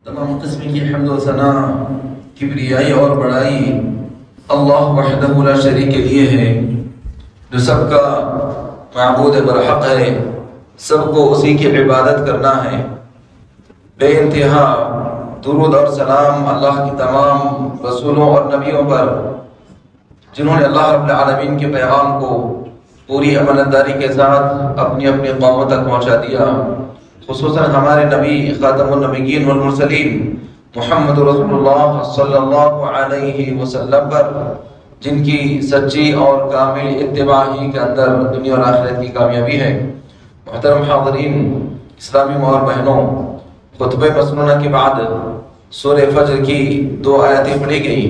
تمام قسم کی حمد و ثنا، کبریائی اور بڑائی اللہ وحدہ لا شریک کے لیے ہے، جو سب کا معبود برحق ہے، سب کو اسی کی عبادت کرنا ہے۔ بے انتہا درود اور سلام اللہ کی تمام رسولوں اور نبیوں پر، جنہوں نے اللہ رب العالمین کے پیغام کو پوری امانتداری کے ساتھ اپنی اپنی قوموں تک پہنچا دیا۔ خصوصاً ہمارے نبی خاتم النبیین والمرسلین محمد رسول اللہ صلی اللہ علیہ وسلم پر، جن کی سچی اور کامل اتباع ہی کے اندر دنیا اور آخرت کی کامیابی ہے۔ محترم حاضرین، اسلامی ماں اور بہنوں، خطبہ مسنونہ کے بعد سورہ فجر کی 2 آیتیں پڑھی گئی،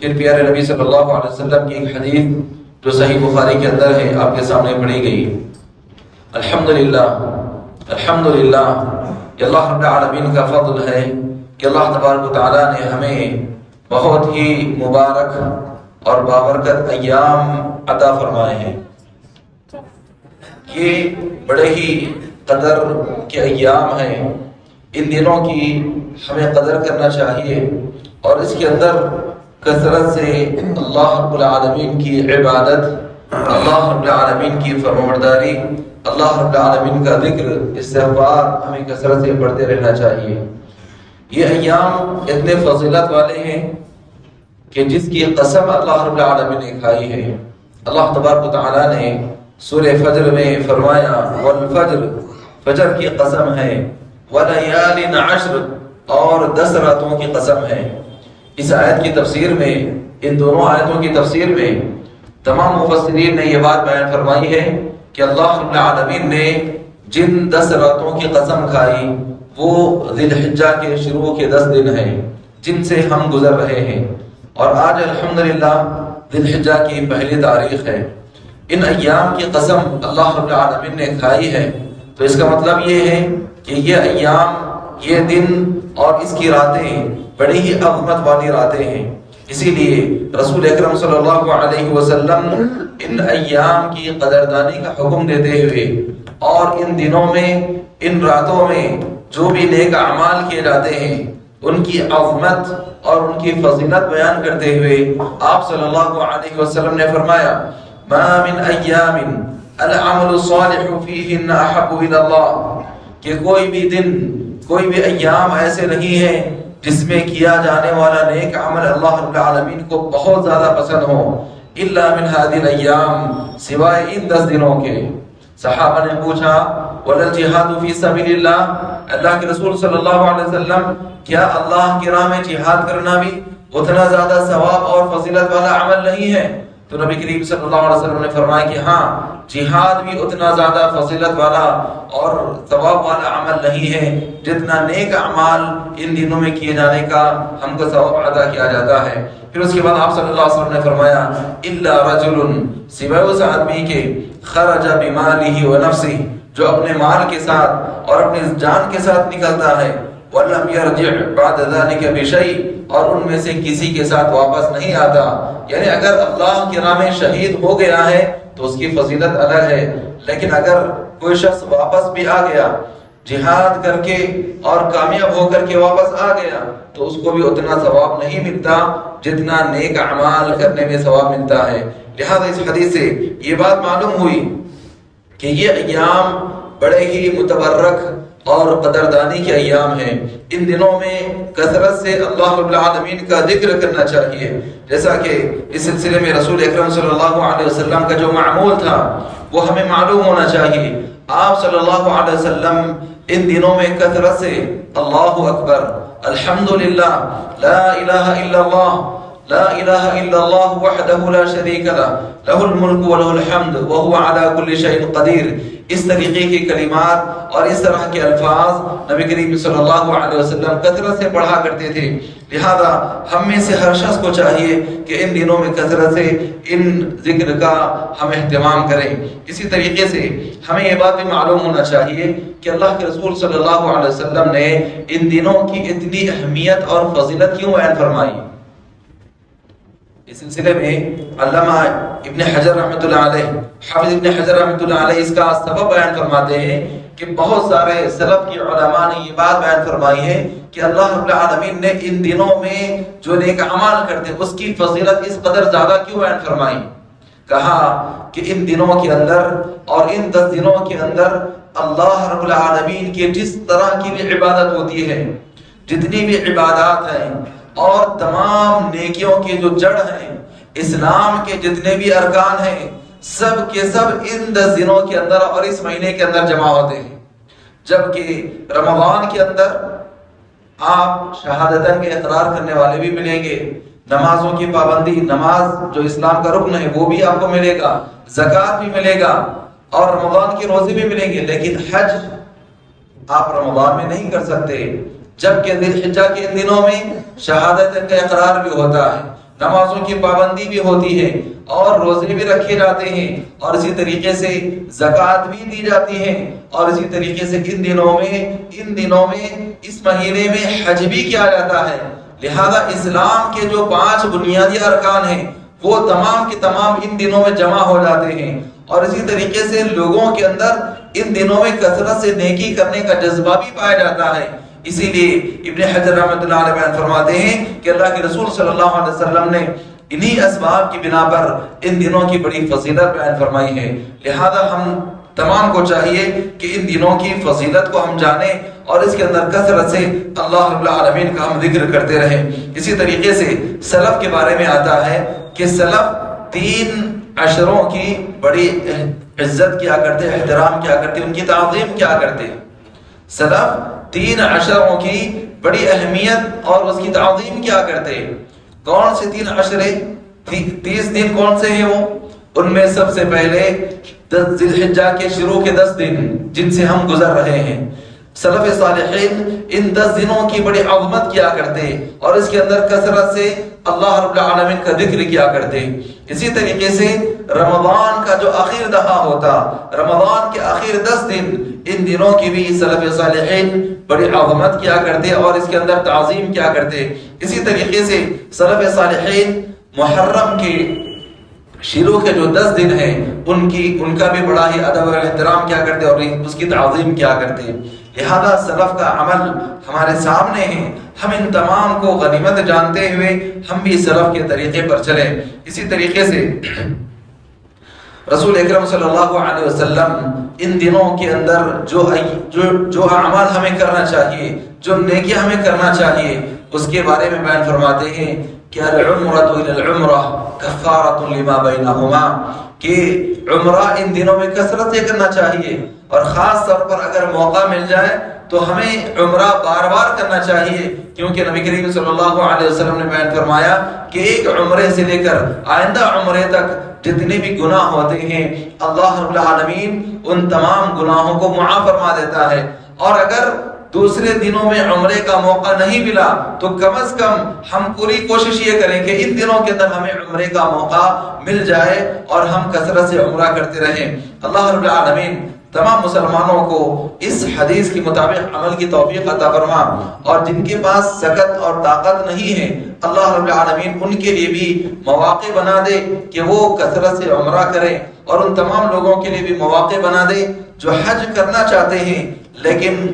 پھر پیارے نبی صلی اللہ علیہ وسلم کی ایک حدیث جو صحیح بخاری کے اندر ہے آپ کے سامنے پڑھی گئی۔ الحمدللہ الحمدللہ، یہ اللہ رب العالمین کا فضل ہے کہ اللہ تبارک و تعالیٰ نے ہمیں بہت ہی مبارک اور بابرکت ایام عطا فرمائے ہیں۔ یہ بڑے ہی قدر کے ایام ہیں، ان دنوں کی ہمیں قدر کرنا چاہیے اور اس کے اندر کثرت سے اللہ رب العالمین کی عبادت، اللہ رب العالمین کی فرمانبرداری، اللہ رب العالمین کا ذکر، استغفار ہمیں کثرت سے پڑھتے رہنا چاہیے۔ یہ ایام اتنے فضیلت والے ہیں کہ جس کی قسم اللہ رب العالمین نے کھائی ہے۔ اللہ تبارک و تعالیٰ نے سورہ فجر میں فرمایا والفجر، فجر کی قسم ہے، وَلَيَالٍ عَشْرٍ، اور 10 راتوں کی قسم ہے۔ اس آیت کی تفسیر میں، ان دونوں آیتوں کی تفسیر میں تمام مفسرین نے یہ بات بیان فرمائی ہے کہ اللہ رب العالمین نے جن 10 راتوں کی قسم کھائی وہ ذی الحجہ کے شروع کے 10 دن ہیں جن سے ہم گزر رہے ہیں، اور آج الحمدللہ ذی الحجہ کی پہلی تاریخ ہے۔ ان ایام کی قسم اللہ رب العالمین نے کھائی ہے، تو اس کا مطلب یہ ہے کہ یہ ایام، یہ دن اور اس کی راتیں بڑی ہی عظمت والی راتیں ہیں۔ اسی لیے رسول اکرم صلی اللہ علیہ وسلم ان ایام کی قدردانی کا حکم دیتے ہوئے اور ان دنوں میں، ان راتوں میں جو بھی نیک اعمال کیے جاتے ہیں ان کی عظمت اور ان کی فضیلت بیان کرتے ہوئے آپ صلی اللہ علیہ وسلم نے فرمایا ما من ایام العمل الصالح فیہن احب الی اللہ، کہ کوئی بھی دن، کوئی بھی ایام ایسے نہیں ہیں جس میں کیا جانے والا نیک عمل اللہ رب العالمین کو بہت زیادہ پسند ہو، الا من هذه الايام، سوائے ان 10 دنوں کے۔ صحابہ نے پوچھا ولا الجہاد فی سبیل اللہ، اللہ کے رسول صلی اللہ علیہ وسلم، کیا اللہ کی راہ میں جہاد کرنا بھی اتنا زیادہ ثواب اور فضیلت والا عمل نہیں ہے؟ تو نبی کریم صلی اللہ علیہ وسلم نے فرمایا کہ ہاں، جہاد بھی اتنا زیادہ فضیلت والا اور ثواب والا عمل نہیں ہے جتنا نیک اعمال ان دنوں میں کیے جانے کا ہم کو ثواب ادا کیا جاتا ہے۔ پھر اس کے بعد آپ صلی اللہ علیہ وسلم نے فرمایا الا رجل، سوائے اس آدمی کے، خرج بمالہ ونفسہ، جو اپنے مال کے ساتھ اور اپنے جان کے ساتھ نکلتا ہے، وَلَمْ يَرْجِعْ بَعْدَ ذَلِكَ بِشَيْءٍ، اور ان میں سے کسی کے ساتھ واپس نہیں آتا۔ یعنی اگر اللہ کی راہ میں شہید ہو گیا ہے تو اس کی فضیلت الگ ہے، لیکن اگر کوئی شخص واپس بھی آ گیا، جہاد کر کے اور کامیاب ہو کر کے واپس آ گیا، تو اس کو بھی اتنا ثواب نہیں ملتا جتنا نیک اعمال کرنے میں ثواب ملتا ہے۔ لہذا اس حدیث سے یہ بات معلوم ہوئی کہ یہ ایام بڑے ہی متبرک اور قدردانی کے ایام ہیں۔ ان دنوں میں کثرت سے اللہ رب العالمین کا ذکر کرنا چاہیے، جیسا کہ اس سلسلے میں رسول اکرم صلی اللہ علیہ وسلم کا جو معمول تھا وہ ہمیں معلوم ہونا چاہیے۔ آپ صلی اللہ علیہ وسلم ان دنوں میں کثرت سے اللہ اکبر، الحمدللہ، لا الہ الا اللہ، لا الہ الا اللہ وحدہ لا شریک لہ، لہ الملک ولہ الحمد وہو علی کل شیء قدیر، اس طریقے کی کلمات اور اس طرح کے الفاظ نبی کریم صلی اللہ علیہ وسلم کثرت سے پڑھا کرتے تھے۔ لہذا ہم میں سے ہر شخص کو چاہیے کہ ان دنوں میں کثرت سے ان ذکر کا ہم اہتمام کریں۔ اسی طریقے سے ہمیں یہ بات بھی معلوم ہونا چاہیے کہ اللہ کے رسول صلی اللہ علیہ وسلم نے ان دنوں کی اتنی اہمیت اور فضیلت کیوں بیان فرمائی۔ اس سلسلے میں علامہ ابن حجر رحمۃ اللہ علیہ، حافظ ابن حجر رحمۃ اللہ علیہ اس کا سبب بیان فرماتے ہیں کہ بہت سارے سلف کی علماء نے یہ بات بیان فرمائی ہے کہ اللہ رب العالمین نے ان دنوں میں جو نیک اعمال کرتے اس کی فضیلت اس قدر زیادہ کیوں بیان فرمائی؟ کہا کہ ان دنوں کے اندر اور ان 10 دنوں کے اندر اللہ رب العالمین کی جس طرح کی بھی عبادت ہوتی ہے، جتنی بھی عبادات ہیں اور تمام نیکیوں کی جو جڑ ہیں، اسلام کے جتنے بھی ارکان ہیں، سب کے سب ان 10 دنوں کے اندر اور اس مہینے کے اندر جمع ہوتے ہیں۔ جبکہ رمضان کے اندر آپ شہادتین کے اقرار کرنے والے بھی ملیں گے، نمازوں کی پابندی، نماز جو اسلام کا رکن ہے وہ بھی آپ کو ملے گا، زکوٰۃ بھی ملے گا اور رمضان کے روزے بھی ملیں گے، لیکن حج آپ رمضان میں نہیں کر سکتے، جبکہ ذی الحجہ کے ان دنوں میں شہادتین کا اقرار بھی ہوتا ہے، نمازوں کی پابندی بھی ہوتی ہے اور روزے بھی رکھے جاتے ہیں اور اسی طریقے سے زکوٰۃ بھی دی جاتی ہے اور اسی طریقے سے ان دنوں میں اس مہینے میں حج بھی کیا جاتا ہے۔ لہذا اسلام کے جو 5 بنیادی ارکان ہیں وہ تمام کے تمام ان دنوں میں جمع ہو جاتے ہیں اور اسی طریقے سے لوگوں کے اندر ان دنوں میں کثرت سے نیکی کرنے کا جذبہ بھی پایا جاتا ہے۔ اسی لیے ابن حجر رحمۃ اللہ علیہ بیان فرماتے ہیں کہ اللہ کے رسول صلی اللہ علیہ وسلم نے انہی اسباب کی بنا پر ان دنوں کی بڑی فضیلت بیان فرمائی ہے۔ لہذا ہم تمام کو چاہیے کہ ان دنوں کی فضیلت کو ہم جانیں اور اس کے اندر کثرت سے اللہ رب العالمین کا ہم ذکر کرتے رہیں۔ اسی طریقے سے سلف کے بارے میں آتا ہے کہ سلف 3 عشروں کی بڑی عزت کیا کرتے، احترام کیا کرتے، ان کی تعظیم کیا کرتے۔ سلف 3 عشروں کی بڑی اہمیت اور اس کی تعظیم کیا کرتے۔ کون سے 3 عشرے؟ 30 دن کون سے ہیں وہ؟ ان میں سب سے پہلے ذی الحجہ کے شروع کے 10 دن جن سے ہم گزر رہے ہیں، سلف صالحین ان 10 دنوں کی بڑی عظمت کیا کرتے اور اس کے اندر کثرت سے اللہ رب العالمین کا ذکر کیا کرتے۔ اسی طریقے سے رمضان کا جو آخر دہا ہوتا، رمضان کے آخر 10 دن، ان دنوں کی بھی سلف صالحین بڑی عظمت کیا کرتے اور اس کے اندر تعظیم کیا کرتے۔ اسی طریقے سے سلف صالحین محرم کے شروع کے جو 10 دن ہیں ان کا بھی بڑا ہی ادب اور احترام کیا کرتے اور اس کی تعظیم کیا کرتے۔ لہذا سلف کا عمل ہمارے سامنے ہے، ہم ان تمام کو غنیمت جانتے ہوئے ہم بھی سلف کے طریقے پر چلیں۔ اسی طریقے سے رسول اکرم صلی اللہ علیہ وسلم ان دنوں کے اندر جو اعمال ہمیں کرنا چاہیے، جو نیکی ہمیں کرنا چاہیے، اس کے بارے میں بیان فرماتے ہیں کہ العمرۃ الی العمرہ کفارۃ لما بینہما، کہ عمرہ ان دنوں میں کثرت سے کرنا چاہیے اور خاص طور پر اگر موقع مل جائے تو ہمیں عمرہ بار بار کرنا چاہیے، کیونکہ نبی کریم صلی اللہ علیہ وسلم نے بیان فرمایا کہ ایک عمرے سے لے کر آئندہ عمرے تک جتنے بھی گناہ ہوتے ہیں اللہ رب العالمین ان تمام گناہوں کو معاف فرما دیتا ہے، اور اگر دوسرے دنوں میں عمرے کا موقع نہیں ملا تو کم از کم ہم پوری کوشش یہ کریں کہ ان دنوں کے اندر ہمیں عمرے کا موقع مل جائے اور ہم کثرت سے عمرہ کرتے رہیں۔ اللہ رب العالمین تمام مسلمانوں کو اس حدیث کے مطابق عمل کی توفیق عطا فرما، اور جن کے پاس سکت اور طاقت نہیں ہے اللہ رب العالمین ان کے لیے بھی مواقع بنا دے کہ وہ کثرت سے عمرہ کریں، اور ان تمام لوگوں کے لیے بھی مواقع بنا دے جو حج کرنا چاہتے ہیں لیکن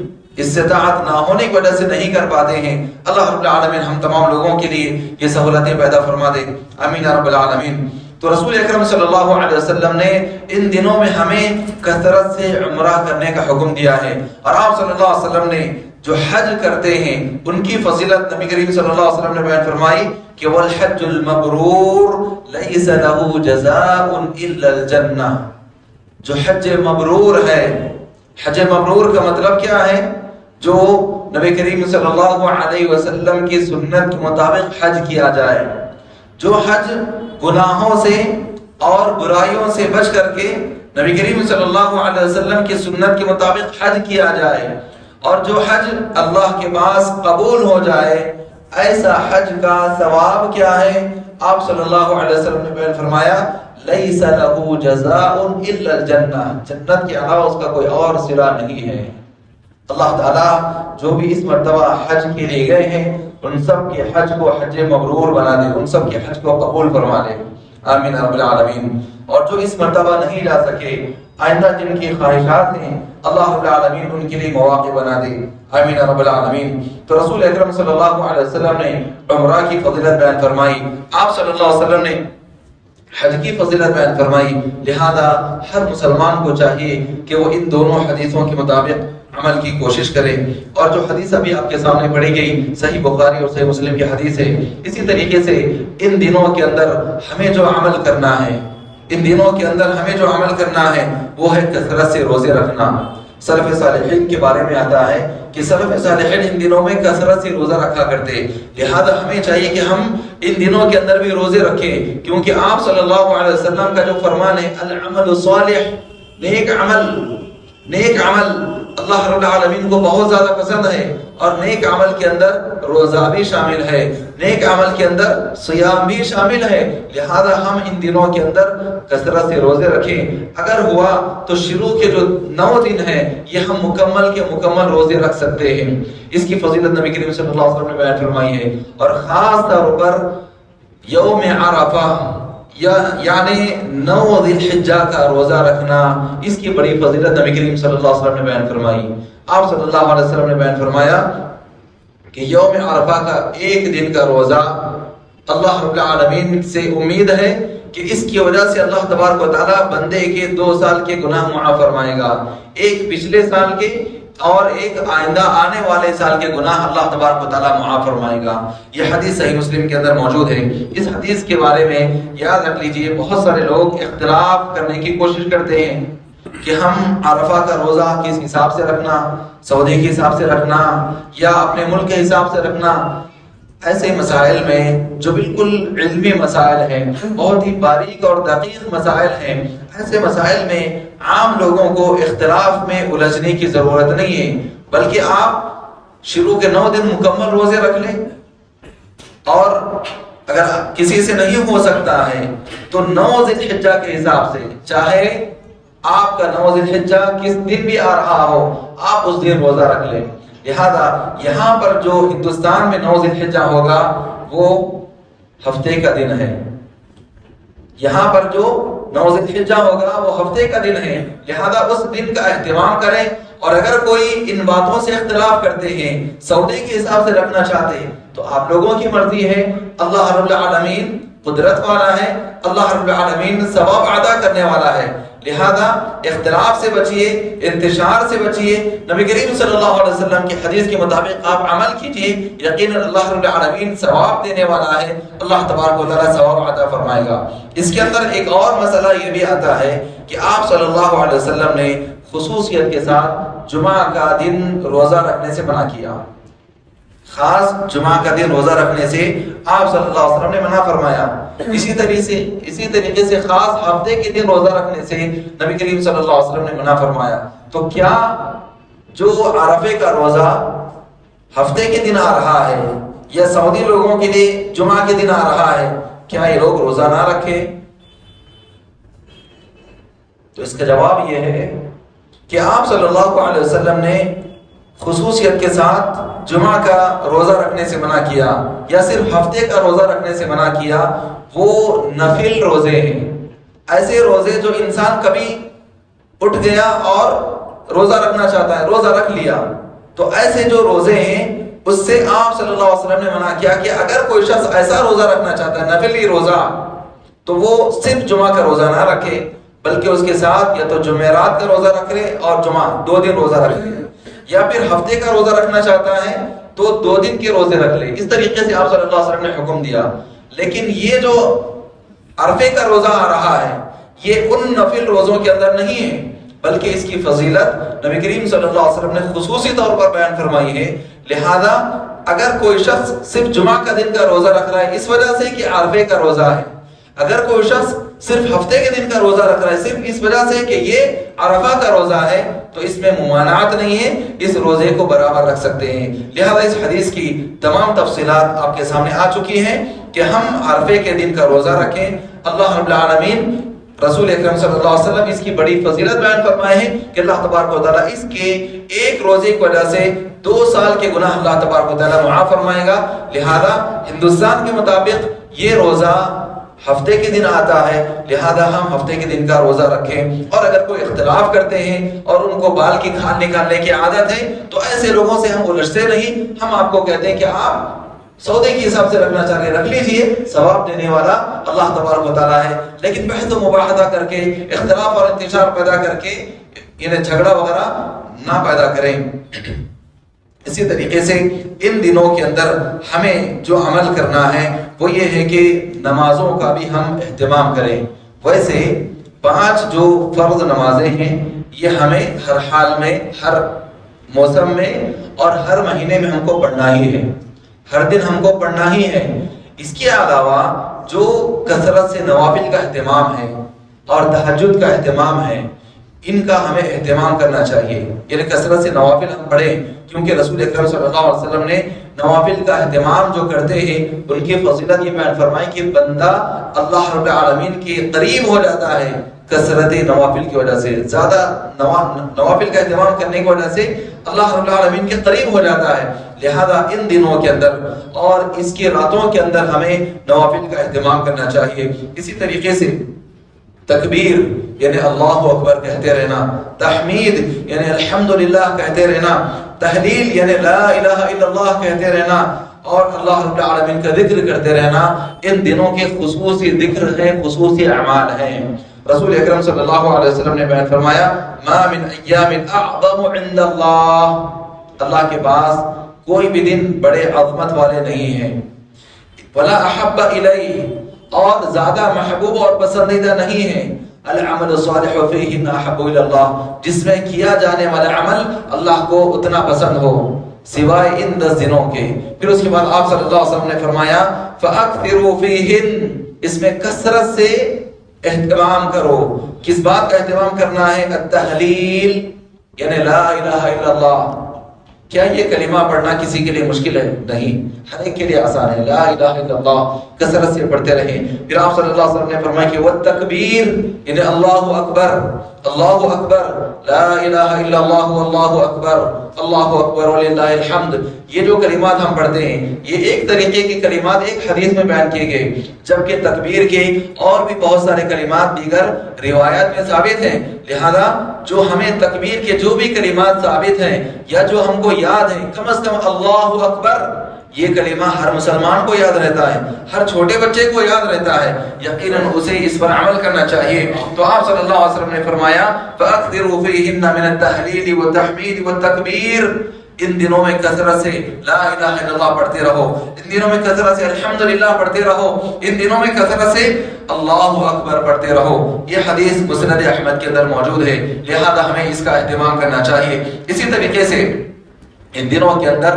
استطاعت نہ ہونے کی وجہ سے نہیں کر پاتے ہیں۔ اللہ رب العالمین ہم تمام لوگوں کے لیے یہ سہولتیں پیدا فرما دے، آمین یا رب العالمین۔ تو رسول اکرم صلی اللہ علیہ وسلم نے ان دنوں میں ہمیں کثرت سے عمرہ کرنے کا حکم دیا ہے، اور آپ صلی اللہ علیہ وسلم نے جو حج کرتے ہیں ان کی فضیلت نبی کریم صلی اللہ علیہ وسلم نے بیان فرمائی کہ والحج المبرور لیس له جزاء الا الجنہ۔ جو حج مبرور ہے، حج مبرور کا مطلب کیا ہے؟ جو نبی کریم صلی اللہ علیہ وسلم کی سنت کے مطابق حج کیا جائے، جو حج گناہوں سے اور برائیوں سے بچ کر کے نبی کریم صلی اللہ علیہ وسلم کی سنت کے مطابق حج کیا جائے، اور جو حج اللہ کے پاس قبول ہو جائے، ایسا حج کا ثواب کیا ہے؟ آپ صلی اللہ علیہ وسلم نے بیان فرمایا لیس له جزاء الا الجنہ، جنت کے علاوہ اس کا کوئی اور صلہ نہیں ہے۔ اللہ تعالیٰ جو بھی اس مرتبہ حج کے لیے گئے ہیں ان سب کے حج کو حج مبرور بنا دے، ان سب کے حج کو قبول فرما دے، آمین رب العالمین۔ اور جو اس مرتبہ نہیں جا سکے آئندہ جن کی خواہشات ہیں اللہ رب العالمین ان کے لیے مواقع بنا دے، آمین رب العالمین۔ تو رسول اکرم صلی اللہ علیہ وسلم نے عمرہ کی فضیلت بیان فرمائی، آپ صلی اللہ علیہ وسلم نے حج کی فضیلت بیان فرمائی، لہذا ہر مسلمان کو چاہیے کہ وہ ان دونوں حدیثوں کے مطابق عمل کی کوشش کرے۔ اور جو حدیث ابھی آپ کے سامنے پڑھی گئی صحیح بخاری اور صحیح مسلم کی حدیث ہے، اسی طریقے سے ان دنوں کے اندر ہمیں جو عمل کرنا ہے، ان دنوں کے اندر ہمیں جو عمل کرنا ہے وہ ہے کثرت سے روزے رکھنا۔ سلف صالحین کے بارے میں آتا ہے کہ سلف صالحین ان دنوں میں کثرت سے روزہ رکھا کرتے، لہذا ہمیں چاہیے کہ ہم ان دنوں کے اندر بھی روزے رکھیں، کیونکہ آپ صلی اللہ علیہ وسلم کا جو فرمان ہے العمل الصالح، نیک عمل اللہ رب العالمین کو بہت زیادہ پسند ہے، اور نیک عمل کے اندر روزہ بھی شامل ہے، نیک عمل کے اندر صیام بھی شامل ہے، لہذا ہم ان دنوں کے اندر کثرت سے روزے رکھیں۔ اگر ہوا تو شروع کے جو 9 دن ہیں یہ ہم مکمل کے مکمل روزے رکھ سکتے ہیں۔ اس کی فضیلت نبی کریم صلی اللہ علیہ وسلم نے بیان فرمائی ہے، اور خاص طور پر یوم عرفہ یعنی 9 ذی الحجہ کا روزہ رکھنا، اس کی بڑی فضیلت نبی کریم صلی اللہ علیہ وسلم نے بیان فرمائی۔ آپ صلی اللہ علیہ وسلم نے بیان فرمایا کہ یوم عرفہ کا 1 دن کا روزہ اللہ رب العالمین سے امید ہے کہ اس کی وجہ سے اللہ تبارک و تعالیٰ بندے کے 2 سال کے گناہ معاف فرمائے گا، ایک پچھلے سال کے اور ایک آئندہ آنے والے سال کے گناہ اللہ تبارک و تعالیٰ معاف فرمائے گا۔ یہ حدیث صحیح مسلم کے اندر موجود ہے۔ اس حدیث کے بارے میں یاد رکھ لیجئے، بہت سارے لوگ اختلاف کرنے کی کوشش کرتے ہیں کہ ہم عرفہ کا روزہ کس حساب سے رکھنا، سعودی کے حساب سے رکھنا یا اپنے ملک کے حساب سے رکھنا۔ ایسے مسائل میں جو بالکل علمی مسائل ہیں، بہت ہی باریک اور دقیق مسائل ہیں، ایسے مسائل میں عام لوگوں کو اختلاف میں الجھنے کی ضرورت نہیں ہے، بلکہ آپ شروع کے 9 دن مکمل روزے رکھ لیں، اور اگر کسی سے نہیں ہو سکتا ہے تو 9 ذی الحجہ کے حساب سے، چاہے آپ کا 9 ذی الحجہ کس دن بھی آ رہا ہو، آپ اس دن روزہ رکھ لیں۔ لہذا یہاں پر جو ہندوستان میں 9 ذی الحجہ ہوگا وہ ہفتے کا دن ہے، یہاں پر جو 9 ذی الحجہ ہوگا وہ ہفتے کا دن ہے، لہذا اس دن کا اہتمام کریں۔ اور اگر کوئی ان باتوں سے اختلاف کرتے ہیں، سعودی کے حساب سے رکھنا چاہتے ہیں، تو آپ لوگوں کی مرضی ہے، اللہ رب العالمین قدرت والا ہے، اللہ رب العالمین ثواب عطا کرنے والا ہے، لہذا اختلاف سے بچیے، انتشار سے بچیے۔ نبی کریم صلی اللہ علیہ وسلم کی حدیث کے مطابق آپ عمل کیجئے، یقیناً اللہ رب العالمین ثواب دینے والا ہے، اللہ تبارک و تعالیٰ ثواب عطا فرمائے گا۔ اس کے اندر ایک اور مسئلہ یہ بھی آتا ہے کہ آپ صلی اللہ علیہ وسلم نے خصوصیت کے ساتھ جمعہ کا دن روزہ رکھنے سے منع کیا، خاص جمعہ کا دن روزہ رکھنے سے آپ صلی اللہ علیہ وسلم نے منع فرمایا۔ اسی طریقے سے خاص ہفتے کے دن روزہ رکھنے سے نبی کریم صلی اللہ علیہ وسلم نے منع فرمایا۔ تو کیا جو عرفے کا روزہ ہفتے کے دن آ رہا ہے یا سعودی لوگوں کے لیے جمعہ کے دن آ رہا ہے، کیا یہ لوگ روزہ نہ رکھیں؟ تو اس کا جواب یہ ہے کہ آپ صلی اللہ علیہ وسلم نے خصوصیت کے ساتھ جمعہ کا روزہ رکھنے سے منع کیا، یا صرف ہفتے کا روزہ رکھنے سے منع کیا۔ وہ نفل روزے ہیں، ایسے روزے جو انسان کبھی اٹھ گیا اور روزہ رکھنا چاہتا ہے، روزہ رکھ لیا، تو ایسے جو روزے ہیں اس سے آپ صلی اللہ علیہ وسلم نے منع کیا کہ اگر کوئی شخص ایسا روزہ رکھنا چاہتا ہے، نفلی روزہ، تو وہ صرف جمعہ کا روزہ نہ رکھے، بلکہ اس کے ساتھ یا تو جمعرات کا روزہ رکھ لے اور جمعہ 2 دن روزہ رکھ لے، یا پھر ہفتے کا روزہ رکھنا چاہتا ہے تو 2 دن کے روزے رکھ لے۔ اس طریقے سے آپ صلی اللہ علیہ وسلم نے حکم دیا۔ لیکن یہ جو عرفے کا روزہ آ رہا ہے یہ ان نفل روزوں کے اندر نہیں ہے، بلکہ اس کی فضیلت نبی کریم صلی اللہ علیہ وسلم نے خصوصی طور پر بیان فرمائی ہے۔ لہذا اگر کوئی شخص صرف جمعہ کا دن کا روزہ رکھ رہا ہے اس وجہ سے کہ عرفے کا روزہ ہے، اگر کوئی شخص صرف ہفتے کے دن کا روزہ رکھ رہا ہے صرف اس وجہ سے کہ یہ عرفہ کا روزہ ہے، تو اس میں ممانعت نہیں ہے، اس روزے کو برابر رکھ سکتے ہیں۔ لہذا اس حدیث کی تمام تفصیلات آپ کے سامنے آ چکی ہیں کہ ہم عرفے کے دن کا روزہ رکھیں۔ اللہ رب العالمین رسول اکرم صلی اللہ علیہ وسلم اس کی بڑی فضیلت بیان فرمائے ہیں کہ اللہ تبارک و تعالیٰ اس کے ایک روزے کی وجہ سے 2 سال کے گناہ اللہ تبارک و تعالیٰ معاف فرمائے گا۔ لہذا ہندوستان کے مطابق یہ روزہ ہفتے کے دن آتا ہے، لہذا ہم ہفتے کے دن کا روزہ رکھیں. اور اگر کوئی اختلاف کرتے ہیں اور ان کو بال کی کھال نکالنے کی عادت ہے تو ایسے لوگوں سے ہم الجھتے نہیں. ہم آپ کو کہتے ہیں کہ آپ سودے کے حساب سے رکھنا چاہ رہے رکھ لیجئے، ثواب دینے والا اللہ تبارک و تعالیٰ ہے. لیکن بحث و مباحثہ کر کے، اختلاف اور انتشار پیدا کر کے انہیں جھگڑا وغیرہ نہ پیدا کریں. اسی طریقے سے ان دنوں کے اندر ہمیں جو عمل کرنا ہے وہ یہ ہے کہ نمازوں کا بھی ہم اہتمام کریں. ویسے 5 جو فرض نمازیں ہیں یہ ہمیں ہر حال میں، ہر موسم میں اور ہر مہینے میں ہم کو پڑھنا ہی ہے، ہر دن ہم کو پڑھنا ہی ہے. اس کے علاوہ جو کثرت سے نوافل کا اہتمام ہے اور تہجد کا اہتمام ہے، ان کا ہمیں اہتمام کرنا چاہیے. یعنی کثرت سے نوافل ہم پڑھیں، کیونکہ رسول اکرم صلی اللہ علیہ وسلم نے نوافل کا اہتمام جو کرتے ہیں ان کی فضیلت یہ بیان فرمائی کہ بندہ اللہ رب العالمین کے قریب ہو جاتا ہے کثرت نوافل کی وجہ سے. زیادہ نوافل کا اہتمام کرنے کی وجہ سے اللہ رب العالمین کے قریب ہو جاتا ہے. لہذا ان دنوں کے اندر اور اس کی راتوں کے اندر ہمیں نوافل کا اہتمام کرنا چاہیے. اسی طریقے سے تکبیر یعنی اللہ اکبر کہتے رہنا، تحمید یعنی الحمدللہ کہتے رہنا، تحلیل یعنی لا الہ الا اللہ کہتے رہنا اور اللہ رب العالمین کا ذکر کرتے رہنا، ان دنوں کے خصوصی ذکر ہیں، خصوصی اعمال ہیں. رسول اکرم صلی اللہ علیہ وسلم نے بیان فرمایا ما من ایام اعظم عند اللہ کے پاس کوئی بھی دن بڑے عظمت والے نہیں ہیں. ولا احب الی اور زیادہ محبوب اور پسندیدہ نہیں ہیں. العمل الصالح فیہ احب الی اللہ جس میں کیا جانے والا عمل اللہ کو اتنا پسند ہو سوائے ان 10 دنوں کے. پھر اس کے بعد آپ صلی اللہ علیہ وسلم نے فرمایا فاکثروا فیہن اس میں کثرت سے اہتمام کرو. کس بات کا اہتمام کرنا ہے؟ التحلیل یعنی لا الہ الا اللہ. کیا یہ کلمہ پڑھنا کسی کے لیے مشکل ہے؟ نہیں، ہر ایک کے لیے آسان ہے. لا الہ الا اللہ کثرت سے پڑھتے رہیں. پھر آپ صلی اللہ علیہ وسلم نے فرمایا کہ والتکبیر یعنی اللہ اکبر، اللہ اکبر، لا الہ الا اللہ، اللہ اکبر، اللہ اکبر وللہ الحمد. یہ جو کلمات ہم پڑھتے ہیں یہ ایک طریقے کے کلمات ایک حدیث میں بیان کیے گئے، جبکہ تکبیر کے اور بھی بہت سارے کلمات دیگر روایات میں ثابت ہیں. لہذا جو ہمیں تکبیر کے جو بھی کلمات ثابت ہیں یا جو ہم کو یاد ہیں، کم از کم اللہ اکبر یہ کلمہ ہر مسلمان کو یاد رہتا ہے، ہر چھوٹے بچے کو یاد رہتا ہے، یقیناً اسے اس پر عمل کرنا چاہیے. تو آپ صلی اللہ علیہ وسلم نے فرمایا فَأَكْثِرُوا فِيهِنَّ مِنَ التَّحْلِيلِ وَالتَّحْمِيدِ وَالتَّكْبِيرِ ان دنوں میں کثرت سے لا الہ الا اللہ پڑھتے رہو، ان دنوں میں کثرت سے الحمدللہ پڑھتے رہو، ان دنوں میں کثرت سے اللہ اکبر پڑھتے رہو. یہ حدیث مسند احمد کے اندر موجود ہے، لہذا ہمیں اس کا اہتمام کرنا چاہیے. اسی طریقے سے ان دنوں کے اندر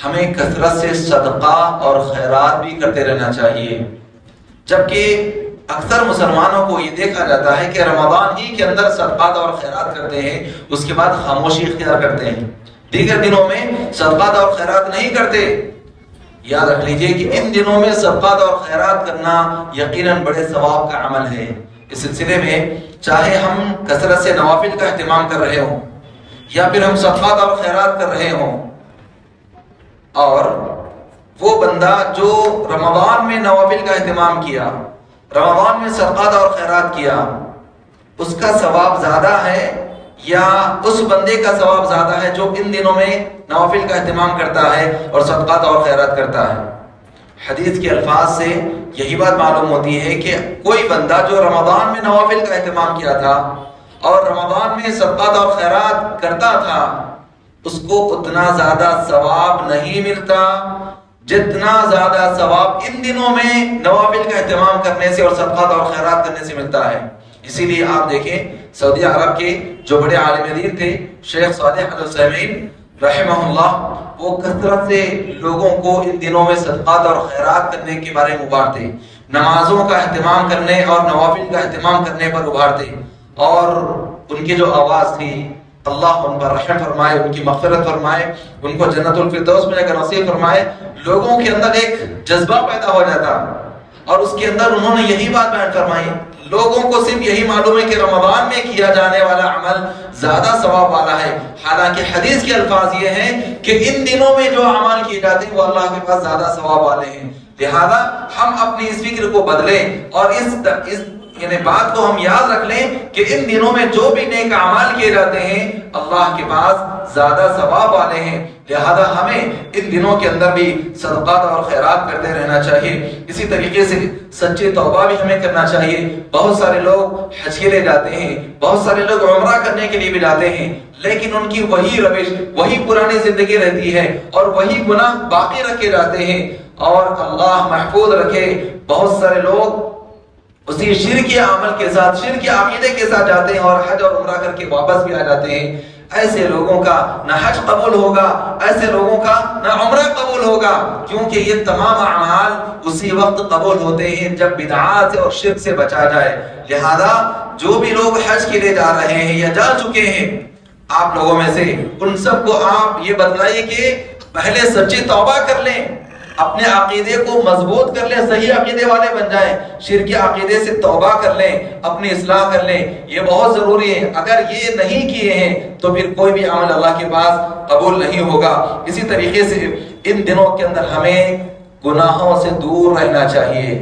ہمیں کثرت سے صدقہ اور خیرات بھی کرتے رہنا چاہیے. جبکہ اکثر مسلمانوں کو یہ دیکھا جاتا ہے کہ رمضان ہی کے اندر صدقات اور خیرات کرتے ہیں، اس کے بعد خاموشی اختیار کرتے ہیں، دیگر دنوں میں صدقات اور خیرات نہیں کرتے. یاد رکھ لیجئے کہ ان دنوں میں صدقات اور خیرات کرنا یقیناً بڑے ثواب کا عمل ہے. اس سلسلے میں چاہے ہم کثرت سے نوافل کا اہتمام کر رہے ہوں یا پھر ہم صدقات اور خیرات کر رہے ہوں، اور وہ بندہ جو رمضان میں نوافل کا اہتمام کیا، رمضان میں صدقات اور خیرات کیا، اس کا ثواب زیادہ ہے یا اس بندے کا ثواب زیادہ ہے جو ان دنوں میں نوافل کا اہتمام کرتا ہے اور صدقات اور خیرات کرتا ہے؟ حدیث کے الفاظ سے یہی بات معلوم ہوتی ہے کہ کوئی بندہ جو رمضان میں نوافل کا اہتمام کیا تھا اور رمضان میں صدقات اور خیرات کرتا تھا، اس کو اتنا زیادہ ثواب نہیں ملتا جتنا زیادہ ثواب ان دنوں میں نوافل کا اہتمام کرنے سے اور صدقات اور خیرات کرنے سے ملتا ہے. اسی لیے آپ دیکھیں سعودی عرب کے جو بڑے عالم دین تھے شیخ صالح العثیمین رحمہ اللہ، وہ کثرت سے لوگوں کو ان دنوں میں صدقات اور خیرات کرنے کے بارے میں ابھارتے، نمازوں کا اہتمام کرنے اور نوافل کا اہتمام کرنے پر ابھارتے. اور ان کی جو آواز تھی اللہ ان پر رحم فرمائے، ان کی مغفرت فرمائے، ان کو جنت الفردوس میں جگہ نصیب فرمائے. لوگوں کے اندر ایک جذبہ پیدا ہو جاتا اور اس کے اندر انہوں نے یہی بات بیان فرمائی. لوگوں کو صرف یہی معلوم ہے کہ رمضان میں کیا جانے والا عمل زیادہ ثواب والا ہے، حالانکہ حدیث کے الفاظ یہ ہیں کہ ان دنوں میں جو اعمال کیے جاتے ہیں وہ اللہ کے پاس زیادہ ثواب والے ہیں. لہذا ہم اپنی اس فکر کو بدلیں اور اس یعنی بات کو ہم یاد رکھ لیں کہ ان دنوں میں جو بھی نیک اعمال کیے جاتے ہیں اللہ کے پاس زیادہ ثواب والے ہیں، لہذا ہمیں ان دنوں کے اندر بھی صدقات اور خیرات کرتے رہنا چاہیے۔ اسی طریقے سے سچی توبہ بھی ہمیں کرنا چاہیے۔ بہت سارے لوگ حج کے لیے جاتے ہیں، بہت سارے لوگ عمرہ کرنے کے لیے بھی جاتے ہیں، لیکن ان کی وہی روش، وہی پرانی زندگی رہتی ہے اور وہی گناہ باقی رکھے جاتے ہیں، اور اللہ محفوظ رکھے بہت سارے لوگ اسی شرکی عمل کے ساتھ، شرکی عقیدے کے ساتھ جاتے ہیں اور حج اور عمرہ کر کے واپس بھی آ جاتے ہیں۔ ایسے لوگوں کا نہ حج قبول ہوگا، ایسے لوگوں کا نہ عمرہ قبول ہوگا، کیونکہ یہ تمام اعمال اسی وقت قبول ہوتے ہیں جب بدعات اور شرک سے بچا جائے۔ لہذا جو بھی لوگ حج کے لیے جا رہے ہیں یا جا چکے ہیں، آپ لوگوں میں سے ان سب کو آپ یہ بتلائیے کہ پہلے سچی توبہ کر لیں، اپنے عقیدے کو مضبوط کر لیں، صحیح عقیدے والے بن جائیں، شرکی عقیدے سے توبہ کر لیں، اپنی اصلاح کر لیں، یہ بہت ضروری ہے۔ اگر یہ نہیں کیے ہیں تو پھر کوئی بھی عمل اللہ کے پاس قبول نہیں ہوگا۔ اسی طریقے سے ان دنوں کے اندر ہمیں گناہوں سے دور رہنا چاہیے۔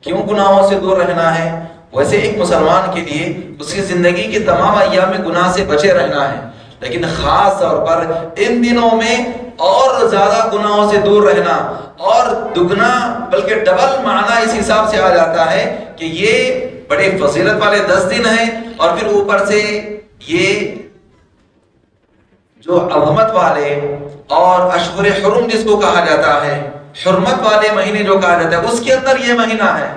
کیوں گناہوں سے دور رہنا ہے؟ ویسے ایک مسلمان کے لیے اس کی زندگی کے تمام ایام میں گناہ سے بچے رہنا ہے، لیکن خاص طور پر ان دنوں میں اور زیادہ گناہوں سے دور رہنا، اور دگنا بلکہ ڈبل معنی اس حساب سے آ جاتا ہے کہ یہ بڑے فضیلت والے 10 دن ہیں، اور پھر اوپر سے یہ جو عظمت والے اور اشہر حرم جس کو کہا جاتا ہے، حرمت والے مہینے جو کہا جاتا ہے، اس کے اندر یہ مہینہ ہے۔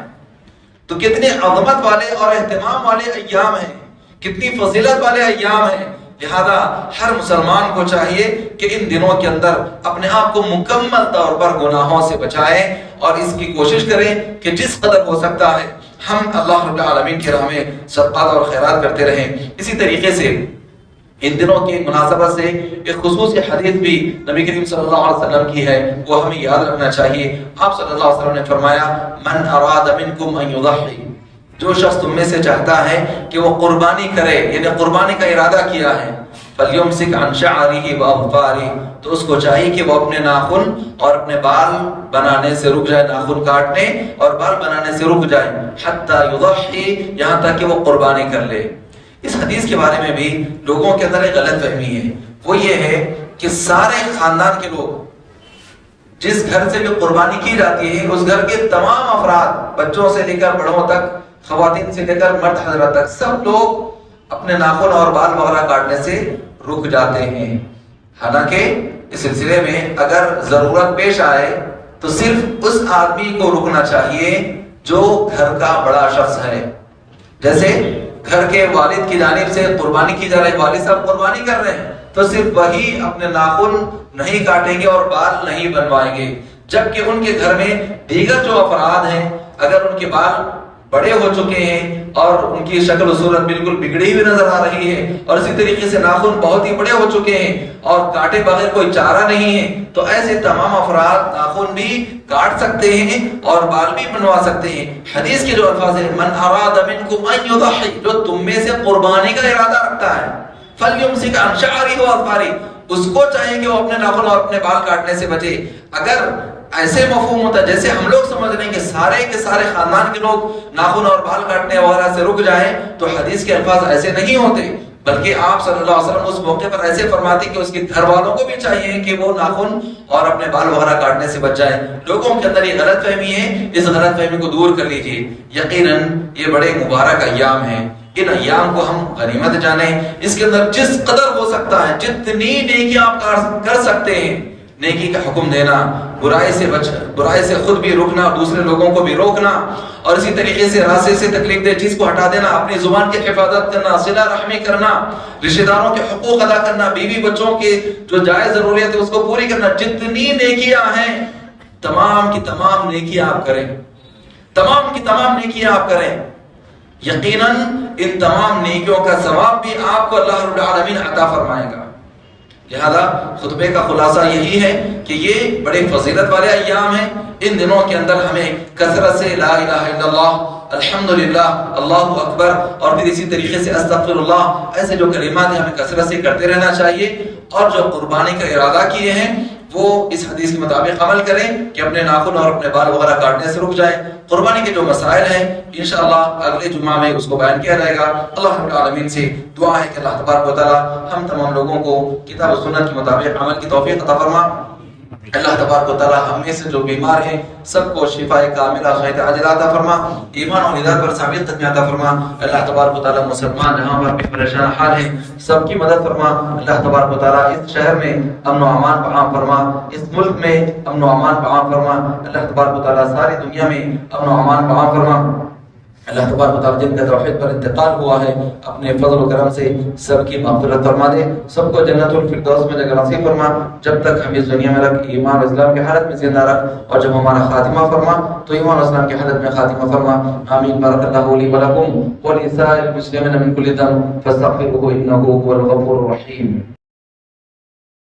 تو کتنے عظمت والے اور اہتمام والے ایام ہیں، کتنی فضیلت والے ایام ہیں۔ لہذا ہر مسلمان کو چاہیے کہ ان دنوں کے اندر اپنے آپ کو مکمل طور پر گناہوں سے بچائیں، اور اس کی کوشش کریں کہ جس قدر ہو سکتا ہے ہم اللہ رب العالمین کی راہ میں صدقات اور خیرات کرتے رہیں۔ اسی طریقے سے ان دنوں کی مناسبت سے ایک خصوصی حدیث بھی نبی کریم صلی اللہ علیہ وسلم کی ہے، وہ ہمیں یاد رکھنا چاہیے۔ آپ صلی اللہ علیہ وسلم نے فرمایا، من اراد منکم ان یضحی، جو شخص تم میں سے چاہتا ہے کہ وہ قربانی کرے، یعنی قربانی کا ارادہ کیا ہے، فَلْيُمْسِكْ عَنْ شَعْرِهِ وَأَظْفَارِهِ، تو اس کو چاہیے کہ وہ اپنے ناخن اور اپنے بال بنانے سے رک جائے، ناخن کاٹنے اور بال بنانے سے رک جائے، حَتَّى يُضَحِّي، یہاں تک کہ وہ قربانی کر لے۔ اس حدیث کے بارے میں بھی لوگوں کے اندر ایک غلط فہمی ہے، وہ یہ ہے کہ سارے خاندان کے لوگ، جس گھر سے بھی قربانی کی جاتی ہے اس گھر کے تمام افراد، بچوں سے لے کر بڑوں تک، خواتین سے لے کر مرد حضرات تک، سب لوگ اپنے ناخن اور بال وغیرہ کاٹنے سے رک جاتے ہیں۔ حالانکہ اس سلسلے میں اگر ضرورت پیش آئے تو صرف اس آدمی کو رکنا چاہیے جو گھر کا بڑا شخص ہے۔ جیسے گھر کے والد کی جانب سے قربانی کی جا رہی، والد صاحب قربانی کر رہے ہیں تو صرف وہی اپنے ناخن نہیں کاٹیں گے اور بال نہیں بنوائیں گے، جبکہ ان کے گھر میں دیگر جو افراد ہیں اگر ان کے بال بڑے ہو چکے ہیں اور ان کی شکل و صورت بالکل بگڑی ہوئی نظر آ رہی ہے، اور اسی طریقے سے ناخن بہت ہی بڑے ہو چکے ہیں اور کاٹے بغیر کوئی چارہ نہیں ہے، تو ایسے تمام افراد ناخن بھی کاٹ سکتے ہیں اور بال بھی بنوا سکتے ہیں۔ حدیث کے جو الفاظ ہیں، من اراد منکم ان یضحی، جو تم میں سے قربانی کا ارادہ رکھتا ہے، فلیمسک عن شعرہ واظفارہ، اس کو چاہیے کہ وہ اپنے ناخن اور اپنے بال کاٹنے سے بچے۔ اگر ایسے مفہوم ہوتا ہے جیسے ہم لوگ سمجھ رہے ہیں کہ سارے کے سارے خاندان کے لوگ ناخن اور بال کاٹنے وغیرہ سے رک جائیں، تو حدیث کے الفاظ ایسے نہیں ہوتے، بلکہ آپ صلی اللہ علیہ وسلم اس موقع پر ایسے فرماتے کہ اس کے گھر والوں کو بھی چاہیے کہ وہ ناخن اور اپنے بال وغیرہ کاٹنے سے بچ جائیں۔ لوگوں کے اندر یہ غلط فہمی ہے، اس غلط فہمی کو دور کر لیجیے۔ یقیناً یہ بڑے مبارک ایام ہیں، ان ایام کو ہم غنیمت جانیں، اس کے اندر جس قدر ہو سکتا ہے، جتنی نیکی آپ کر سکتے ہیں، نیکی کا حکم دینا، برائی سے خود بھی رکنا، دوسرے لوگوں کو بھی روکنا، اور اسی طریقے سے راستے سے تکلیف دہ چیز کو ہٹا دینا، اپنی زبان کی حفاظت کرنا، صلہ رحمی کرنا، رشتہ داروں کے حقوق ادا کرنا، بیوی بچوں کے جو جائز ضروریات ہے اس کو پوری کرنا، جتنی نیکیاں ہیں تمام کی تمام نیکیاں آپ کریں، تمام کی تمام نیکیاں آپ کریں۔ یقیناً ان تمام نیکیوں کا ثواب بھی آپ کو اللہ رب العالمین عطا فرمائے گا۔ لہذا خطبے کا خلاصہ یہی ہے کہ یہ بڑے فضیلت والے ایام ہیں، ان دنوں کے اندر ہمیں کثرت سے لا الہ الا اللہ، الحمدللہ، اللہ اکبر، اور پھر اسی طریقے سے استغفر اللہ، ایسے جو کلمات ہیں ہمیں کثرت سے کرتے رہنا چاہیے، اور جو قربانی کا ارادہ کیے ہیں وہ اس حدیث کے مطابق عمل کریں کہ اپنے ناخن اور اپنے بال وغیرہ کاٹنے سے رک جائیں۔ قربانی کے جو مسائل ہیں انشاءاللہ اگلے جمعہ میں اس کو بیان کیا جائے گا۔ اللہ رب العالمین سے دعا ہے کہ اللہ تبارک و تعالی ہم تمام لوگوں کو کتاب و سنت کے مطابق عمل کی توفیق عطا فرما۔ اللہ تبارک و تعالی ہم میں سے جو بیمار ہیں سب کو شفاء کاملہ خیر عاجلہ عطا فرما، ایمان اور ہدایت پر ثابت قدمی عطا فرما۔ اللہ تبارک و تعالی مسلمان جہاں پر بھی پریشان حال ہیں سب کی مدد فرما۔ اللہ تبارک و تعالی اس شہر میں امن و امان عام فرما، اس ملک میں امن و امان عام فرما۔ اللہ تبارک و تعالی ساری دنیا میں امن و امان عام فرما۔ اللہ تبارک و تعالی جن کا توحید پر انتقال ہوا ہے اپنے فضل و کرم سے سب کی مغفرت فرما دے، سب کو جنت الفردوس میں جگہ نصیب فرما۔ جب تک ہم اس دنیا میں رکھ ایمان و اسلام کی حالت میں زندہ رکھ، اور جب ہمارا خاتمہ فرما تو ایمان و اسلام کی حالت میں خاتمہ فرما۔ آمین۔ بارک اللہ لی و لکم ولسائر المسلمین من کل ذنب فاستغفروہ انہ هو الغفور الرحیم۔